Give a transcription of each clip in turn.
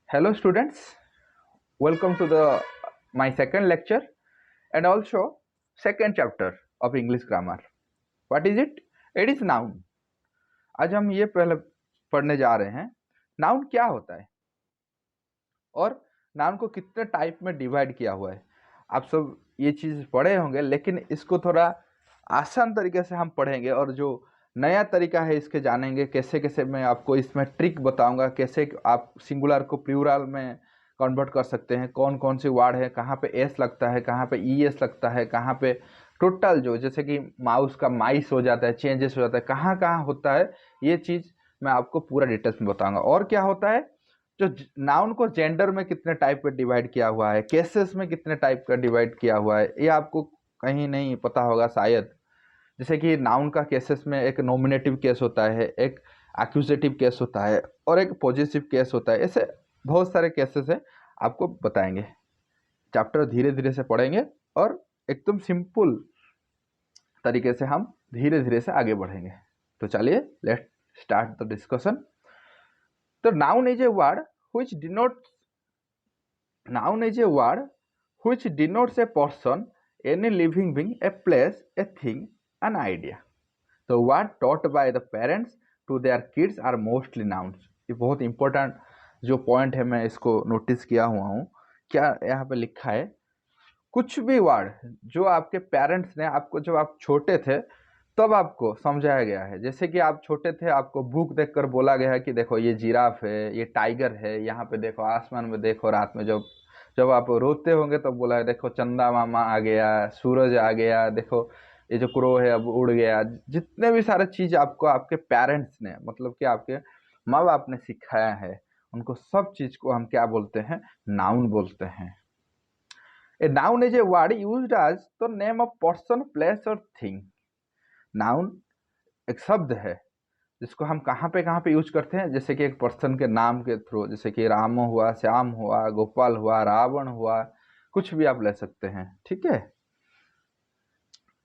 Hello students, welcome to the my second lecture and also second chapter of English grammar. What is it? It is noun. आज हम ये पहले पढ़ने जा रहे हैं नाउन क्या होता है और नाउन को कितने टाइप में डिवाइड किया हुआ है। आप सब ये चीज़ पढ़े होंगे लेकिन इसको थोड़ा आसान तरीके से हम पढ़ेंगे और जो नया तरीका है इसके जानेंगे कैसे कैसे मैं आपको इसमें ट्रिक बताऊंगा कैसे आप सिंगुलर को प्लूरल में कन्वर्ट कर सकते हैं, कौन कौन सी वर्ड है, कहाँ पे एस लगता है, कहाँ पे ई एस लगता है, कहाँ पे टोटल जो जैसे कि माउस का माइस हो जाता है, चेंजेस हो जाता है, कहाँ कहाँ होता है, ये चीज़ मैं आपको पूरा डिटेल्स में बताऊंगा। और क्या होता है जो नाउन को जेंडर में कितने टाइप पे डिवाइड किया हुआ है, केसेस में कितने टाइप का डिवाइड किया हुआ है, ये आपको कहीं नहीं पता होगा शायद। जैसे कि नाउन का केसेस में एक नॉमिनेटिव केस होता है, एक एक्यूजेटिव केस होता है और एक पॉजिटिव केस होता है। ऐसे बहुत सारे केसेस है, आपको बताएंगे। चैप्टर धीरे धीरे से पढ़ेंगे और एकदम सिंपल तरीके से हम धीरे धीरे से आगे बढ़ेंगे। तो चलिए लेट स्टार्ट द डिस्कशन। तो noun is a word which denotes noun is a word which denotes a person, any living being, a place, a thing, an idea. The word taught by the parents to their kids are mostly nouns. ये बहुत important जो point है, मैं इसको notice किया हुआ हूँ। क्या यहाँ पे लिखा है, कुछ भी वर्ड जो आपके पेरेंट्स ने आपको जब आप छोटे थे तब आपको समझाया गया है। जैसे कि आप छोटे थे, आपको बुक देखकर बोला गया है कि देखो ये जिराफ है, ये टाइगर है, यहाँ पे देखो, आसमान में देखो, रात में जब जब आप रोते होंगे तब बोला है देखो चंदा मामा आ गया, सूरज आ गया, देखो ये जो क्रो है अब उड़ गया। जितने भी सारे चीज आपको आपके पेरेंट्स ने मतलब कि आपके माँ बाप ने सिखाया है, उनको सब चीज को हम क्या बोलते हैं, नाउन बोलते हैं। A noun is a word used as the name of person, place और थिंग। नाउन एक शब्द है जिसको हम कहाँ पे यूज करते हैं, जैसे कि एक पर्सन के नाम के थ्रू, जैसे कि राम हुआ, श्याम हुआ, गोपाल हुआ, रावण हुआ, कुछ भी आप ले सकते हैं, ठीक है।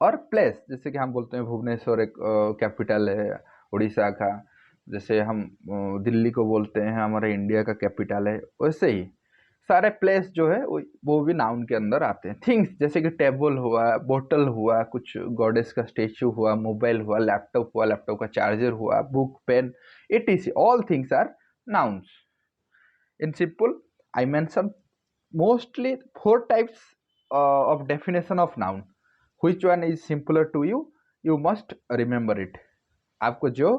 और प्लेस, जैसे कि हम बोलते हैं भुवनेश्वर एक कैपिटल है उड़ीसा का, जैसे हम दिल्ली को बोलते हैं हमारे इंडिया का कैपिटल है, वैसे ही सारे प्लेस जो है वो भी नाउन के अंदर आते हैं। थिंग्स जैसे कि टेबल हुआ, बोतल हुआ, कुछ गॉडेस का स्टेचू हुआ, मोबाइल हुआ, लैपटॉप हुआ, लैपटॉप का चार्जर हुआ, book, pen, etc. All things are nouns. In simple, I mentioned mostly four types of definition of noun. Which one is simpler to you? You must remember it. आपको जो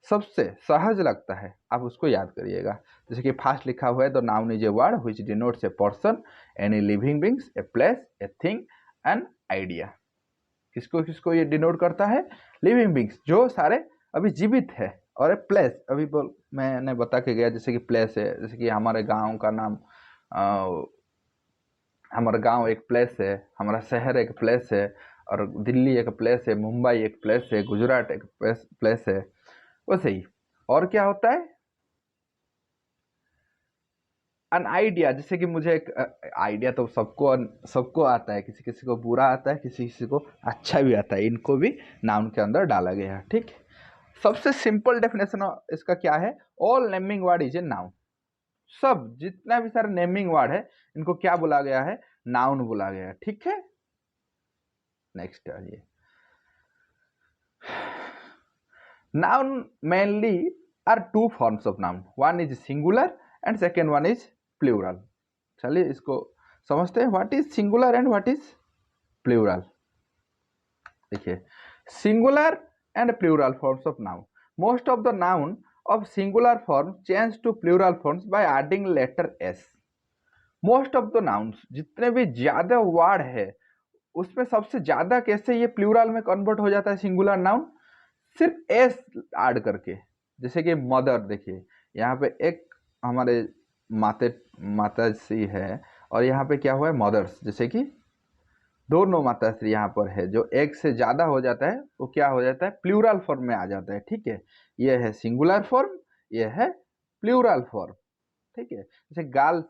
सबसे सहज लगता है आप उसको याद करिएगा। जैसे कि फास्ट लिखा हुआ है, the noun is a word which denotes a person, any living beings, a place, a thing, an idea. किसको किसको ये डिनोट करता है? लिविंग बीइंग्स जो सारे अभी जीवित है, और ए प्लेस अभी मैंने बता के गया, जैसे कि प्लेस है, जैसे कि हमारे गांव का नाम, हमारा गांव एक प्लेस है, हमारा शहर एक प्लेस है, और दिल्ली एक प्लेस है, मुंबई एक प्लेस है, गुजरात एक प्लेस है, वैसे ही। और क्या होता है? अन आइडिया, जैसे कि मुझे एक आइडिया तो सबको आता है, किसी किसी को बुरा आता है, किसी किसी को अच्छा भी आता है, इनको भी नाउन के अंदर डाला गया है, ठीक। सबसे सिंपल डेफिनेशन इसका क्या है? All naming word is a noun. सब जितना भी सारे नेमिंग वर्ड है इनको क्या बोला गया है? नाउन बोला गया है, ठीक है। नेक्स्ट आइए। Noun mainly are two forms of noun, one is singular and second one is plural. चलिए इसको समझते हैं, what is singular and what is plural. देखिए, singular and plural forms of noun, most of the noun of singular form change to plural forms by adding letter s. Most of the nouns, जितने भी ज्यादा word है उसमें सबसे ज्यादा कैसे ये प्लूरल में कन्वर्ट हो जाता है सिंगुलर नाउन? सिर्फ एस ऐड करके। जैसे कि मदर, देखिए यहाँ पे एक हमारे माता श्री है और यहाँ पे क्या हुआ है? मदर्स। जैसे कि दोनों माता श्री यहाँ पर है, जो एक से ज्यादा हो जाता है वो क्या हो जाता है? प्लूरल फॉर्म में आ जाता है, ठीक है। ये है सिंगुलर फॉर्म, ये है प्लूरल फॉर्म, ठीक है। जैसे गाल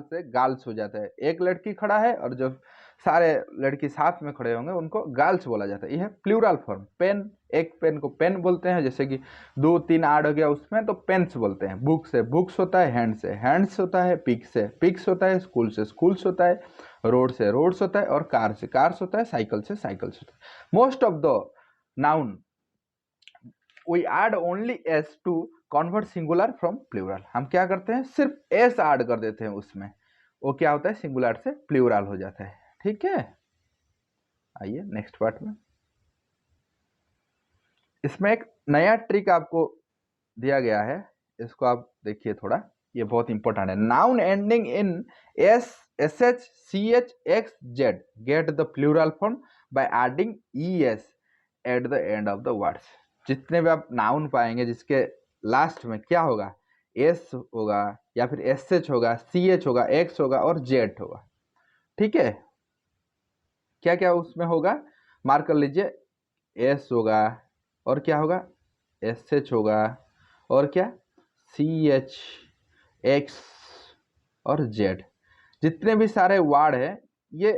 से गर्ल्स हो जाता है, एक लड़की खड़ा है और जो सारे लड़की साथ में खड़े होंगे उनको गर्ल्स बोला जाता है। यह है प्लूरल फॉर्म। पेन, एक पेन को पेन बोलते हैं, जैसे कि 2 3 आड़ हो गया उसमें तो पेन्स बोलते हैं। बुक से बुक्स होता है, हैंड्स होता है, पिक से पिक्स होता है, स्कूल से स्कूल्स होता है, रोड से रोड्स होता है, और कार से कार्स होता है, साइकिल से साइकिल्स होता है। Most of the noun we add only S to convert singular from plural. हम क्या करते हैं, सिर्फ एस ऐड कर देते हैं उसमें, वो क्या होता है, सिंगुलर से प्लूरल हो जाता है। ठीक है, आइए नेक्स्ट पार्ट में। इसमें एक नया ट्रिक आपको दिया गया है, इसको आप देखिए थोड़ा, ये बहुत इंपॉर्टेंट है। Noun ending in S, S H, C H, X, Z get the plural form by adding E S at the end of the words. जितने भी आप नाउन पाएंगे जिसके लास्ट में क्या होगा, एस होगा या फिर एस एच होगा, सी एच होगा, एक्स होगा और जेड होगा। ठीक है, क्या क्या उसमें होगा, मार्क कर लीजिए। एस होगा और क्या होगा, एस एच होगा और क्या, सी एच, एक्स और जेड। जितने भी सारे वर्ड है ये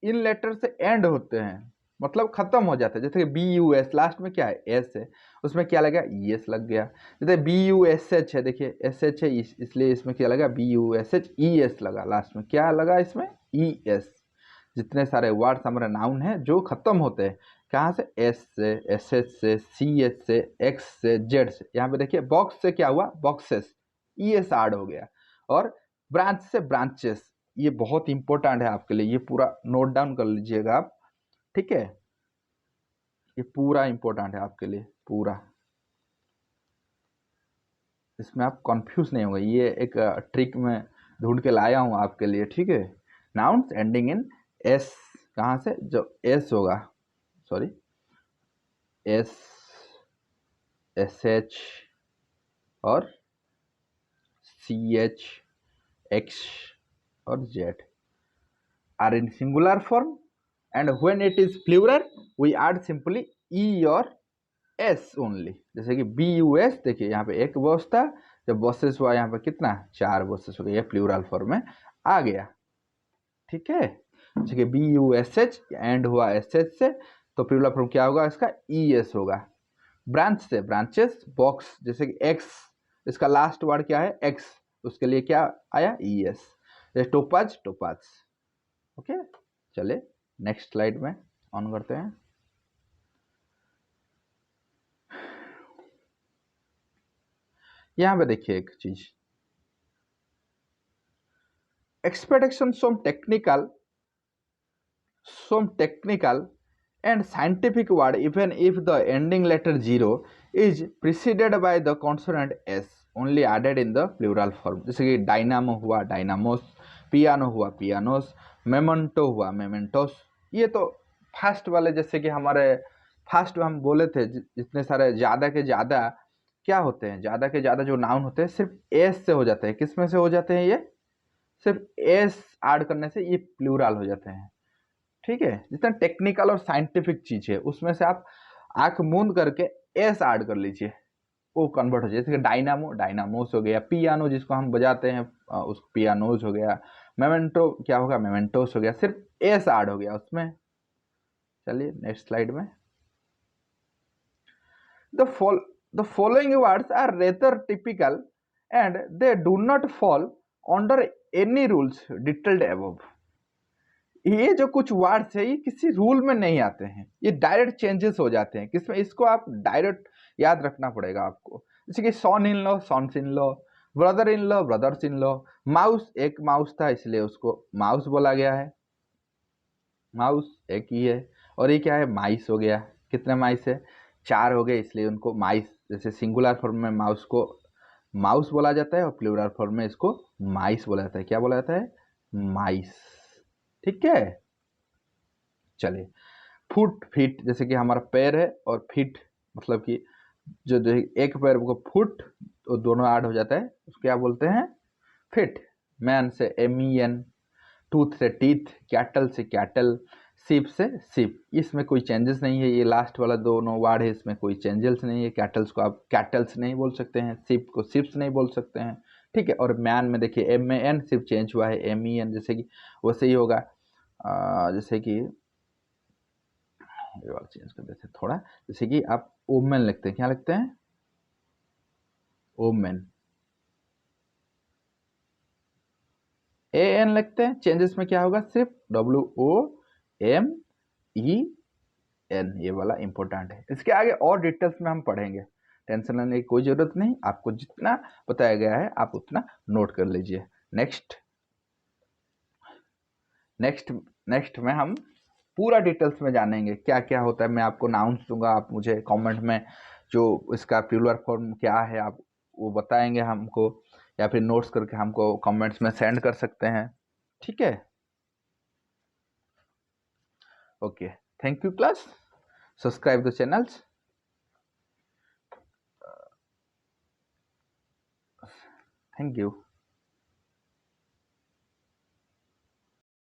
इन लेटर से एंड होते हैं, मतलब खत्म हो जाता है। जैसे कि बी यू एस, लास्ट में क्या है, एस है, उसमें क्या लगा, ई एस लग गया। जैसे बी यू एस एच है, देखिए एस एच है इसलिए इसमें क्या लगा, B U S H, E S लगा, लास्ट में क्या लगा, इसमें ई एस। जितने सारे वर्ड्स हमारे नाउन है जो खत्म होते हैं कहाँ से, एस से, एस एच से, सी एच से, एक्स से, जेड से। यहाँ पे देखिए बॉक्स से क्या हुआ, बॉक्सेस, ई एस ऐड हो गया। और ब्रांच से ब्रांचेस, ये बहुत इंपॉर्टेंट है आपके लिए, ये पूरा नोट डाउन कर लीजिएगा आप। ठीक है, ये पूरा इंपॉर्टेंट है आपके लिए पूरा, इसमें आप कंफ्यूज नहीं होंगे। ये एक ट्रिक में ढूंढ के लाया हूँ आपके लिए। ठीक है, नाउन्स एंडिंग इन एस, कहाँ से, जो एस होगा, सॉरी, एस, एस एच और सी एच, एक्स और Z are in singular form, and when it is plural we add simply e or s only। जैसे कि बी यू एस, देखिए यहाँ पे एक बॉस था, जब बॉसेस हुआ यहाँ पे कितना, 4 बॉसेस हो गए, ये प्लूरल फॉर्म में आ गया। ठीक है, जैसे कि B U S H end हुआ एस एच से, तो प्लूरल फॉर्म क्या होगा इसका, ई एस होगा। ब्रांच से ब्रांचेस, बॉक्स जैसे कि एक्स, इसका लास्ट वर्ड क्या है, एक्स, उसके लिए क्या आया, ई एस। जैसे टोपाज, टोपाज। ओके, चले नेक्स्ट स्लाइड में ऑन करते हैं। यहां पे देखिए एक चीज, expectation some technical and scientific word even if the ending letter 0 is preceded by the consonant s only added in the plural form। जैसे कि डायनामो हुआ, डायनामोस, पियानो हुआ, पियानोस, मेमेंटो हुआ, मेमेंटोस। ये तो फास्ट वाले, जैसे कि हमारे फास्ट में हम बोले थे जितने सारे ज़्यादा के ज़्यादा क्या होते हैं, ज़्यादा के ज़्यादा जो नाउन होते हैं सिर्फ एस से हो जाते हैं। किस में से हो जाते हैं, ये सिर्फ एस ऐड करने से ये प्लूरल हो जाते हैं। ठीक है, जितना टेक्निकल और साइंटिफिक चीज है उसमें से आप आंख मूंद करके एस ऐड कर लीजिए, वो कन्वर्ट हो जाए। जैसे डायनामो, डायनामोस हो गया, पियानो जिसको हम बजाते हैं उस पियानोस हो गया, मेमेंटो क्या होगा, मेमेंटोस हो गया, सिर्फ एस ऐड हो गया उसमें। चलिए नेक्स्ट स्लाइड में। The following words are rather typical and they do not fall under any rules detailed above. ये जो कुछ वर्ड्स है ये किसी रूल में नहीं आते हैं, ये डायरेक्ट चेंजेस हो जाते हैं। किसमें, इसको आप डायरेक्ट याद रखना पड़ेगा आपको। जैसे कि son in law, sons in law, brother in law, brothers in law. Mouse, एक माउस था इसलिए उसको माउस बोला गया है, माउस एक ही है। और ये क्या है, माइस हो गया। कितने माइस है, 4 हो गए, इसलिए उनको माइस, जैसे सिंगुलर फॉर्म में माउस को माउस बोला जाता है और प्लूरल फॉर्म में इसको माइस बोला जाता है। क्या बोला जाता है, माइस। ठीक है, चलिए फुट, फीट, जैसे कि हमारा पैर है और फीट मतलब कि जो एक पैर को फुट तो दोनों ऐड हो जाता है, उसको क्या बोलते हैं, फिट। मैन से MEN, टूथ से टीथ, कैटल से कैटल, शिप से शिप। इसमें कोई चेंजेस नहीं है, ये लास्ट वाला दोनों वर्ड है, इसमें कोई चेंजेस नहीं है। कैटल्स को आप कैटल्स नहीं बोल सकते हैं, शिप को शिप्स नहीं बोल सकते हैं। ठीक है, और मैन में देखिए MAN सिर्फ चेंज हुआ है, MEN, जैसे कि वैसे ही होगा। जैसे कि ये वाला चेंज कर देते हैं थोड़ा, जैसे कि आप ओमेन लिखते हैं, क्या लिखते हैं? ओमेन, ए एन लिखते हैं, चेंजेस में क्या होगा? सिर्फ WOMEN, ये वाला इंपॉर्टेंट है। इसके आगे और डिटेल्स में हम पढ़ेंगे, टेंशन लेने की कोई जरूरत नहीं, आपको जितना बताया गया है आप उतना नोट कर लीजिए। नेक्स्ट नेक्स्ट नेक्स्ट में हम पूरा डिटेल्स में जानेंगे क्या क्या होता है। मैं आपको नाउन्स दूंगा, आप मुझे कमेंट में जो इसका प्लूरल फॉर्म क्या है आप वो बताएंगे हमको, या फिर नोट्स करके हमको कमेंट्स में सेंड कर सकते हैं, ठीक है? Okay, thank you class, subscribe the channels, thank you.